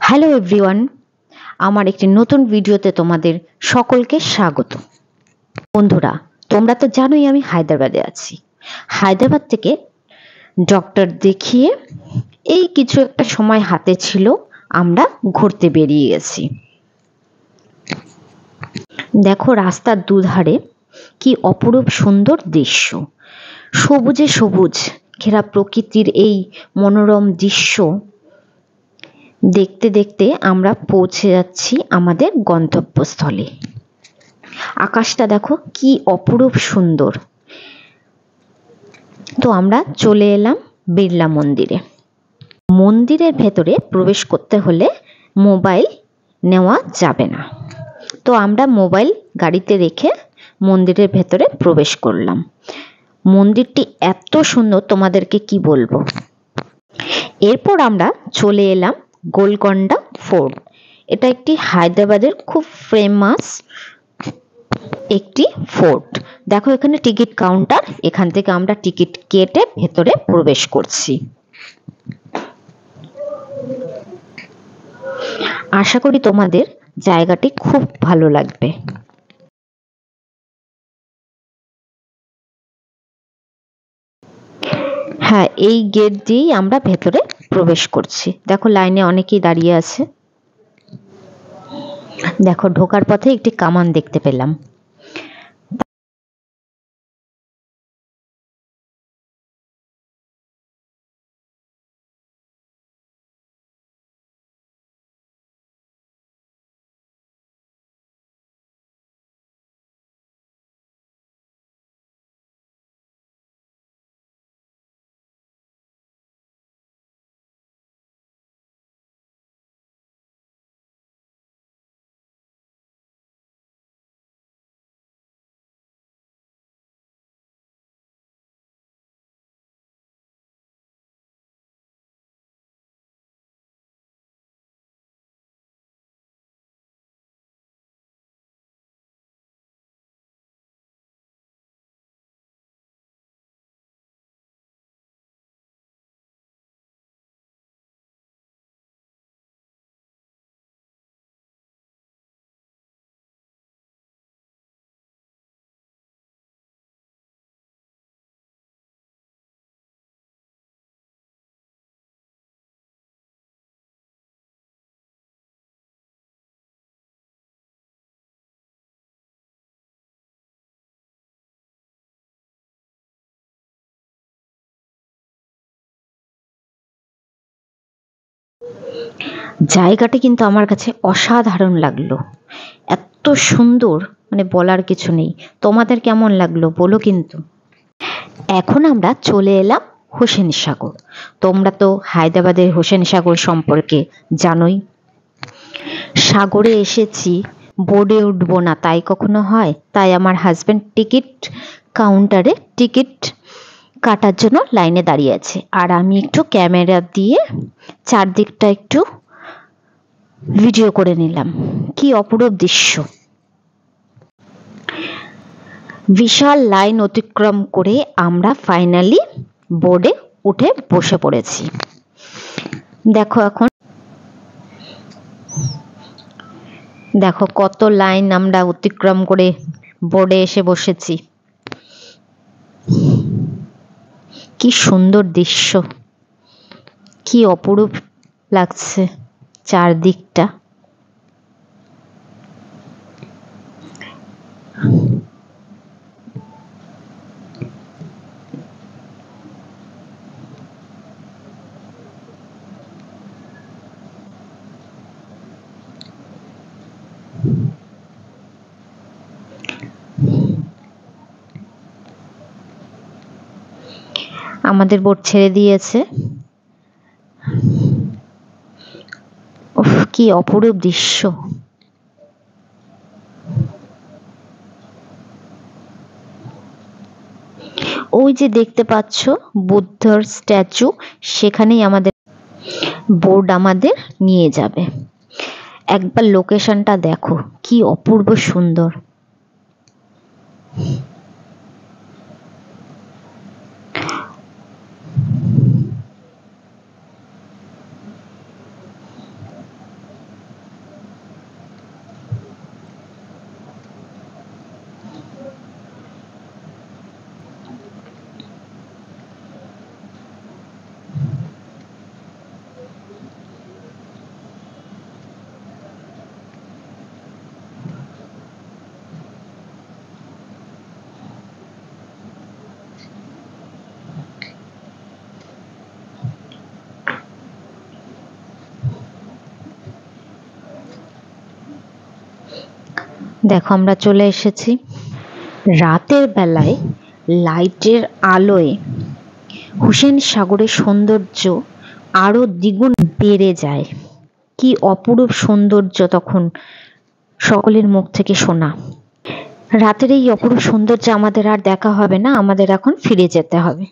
Hello everyone, আমার একটি নতুন ভিডিওতে তোমাদের সকলকে স্বাগত। বন্ধুরা, তোমরা তো জানোই আমি হায়দ্রাবাদে আছি। হায়দ্রাবাদ থেকে ডক্টর দেখিয়ে এই কিছু একটা সময় হাতে ছিল, আমরা ঘুরতে বেরিয়ে গেছি। দেখো রাস্তার দুধারে কি অপরূপ সুন্দর দৃশ্য, সবুজে সবুজ ঘেরা প্রকৃতির এই মনোরম দৃশ্য দেখতে দেখতে আমরা পৌঁছে যাচ্ছি আমাদের গন্তব্যস্থলে। আকাশটা দেখো কি অপরূপ সুন্দর। তো আমরা চলে এলাম বিড়লা মন্দিরে। মন্দিরের ভেতরে প্রবেশ করতে হলে মোবাইল নেওয়া যাবে না, তো আমরা মোবাইল গাড়িতে রেখে মন্দিরের ভেতরে প্রবেশ করলাম। মন্দিরটি এত সুন্দর, তোমাদেরকে কি বলবো। এরপর আমরা চলে এলাম গোলকন্ডা ফোর্ট। এটা একটি হায়দ্রাবাদের খুব ফেমাস একটি ফোর্ট। দেখো এখানে টিকিট কাউন্টার, এখান থেকে আমরা টিকিট কেটে ভেতরে প্রবেশ করছি। আশা করি তোমাদের জায়গাটি খুব ভালো লাগবে। হ্যাঁ, এই গেট দিয়েই আমরা ভেতরে প্রবেশ করছি। দেখো লাইনে অনেকেই দাঁড়িয়ে আছে। দেখো ঢোকার পথে একটি কামান দেখতে পেলাম। জায়গাটি কিন্তু আমার কাছে অসাধারণ লাগলো, এত সুন্দর মানে বলার কিছু নেই। তোমাদের কেমন লাগলো বলো কিন্তু। এখন আমরা চলে এলাম হোসেন সাগর। তোমরা তো হায়দ্রাবাদের হোসেন সাগর সম্পর্কে জানোই। সাগরে এসেছি, বোর্ডে উঠবো না তাই কখনো হয়? তাই আমার হাজবেন্ড টিকিট কাউন্টারে টিকিট কাটার জন্য লাইনে দাঁড়িয়ে আছে, আর আমি একটু ক্যামেরা দিয়ে চারদিকটা একটু ভিডিও করে নিলাম। কি অপরূপ দৃশ্য। বিশাল লাইন অতিক্রম করে আমরা ফাইনালি বোর্ডে উঠে বসে পড়েছি। দেখো এখন দেখো কত লাইন আমরা অতিক্রম করে বোর্ডে এসে বসেছি। কি সুন্দর দৃশ্য, কি অপরূপ লাগছে চারদিকটা। আমাদের বোট ছেড়ে দিয়েছে। উফ, কি অপরূপ দৃশ্য। ওই যে দেখতে পাচ্ছ বুদ্ধর স্ট্যাচু, সেখানেই আমাদের বোর্ড আমাদের নিয়ে যাবে। একবার লোকেশনটা দেখো কি অপূর্ব সুন্দর। দেখো আমরা চলে এসেছি। রাতের বেলায় লাইটের আলোয় হুসেন সাগরের সৌন্দর্য আরো দ্বিগুণ বেড়ে যায়। কি অপরূপ সৌন্দর্য তখন সকলের মুখ থেকে শোনা। রাতের এই অপরূপ সৌন্দর্য আমাদের আর দেখা হবে না, আমাদের এখন ফিরে যেতে হবে।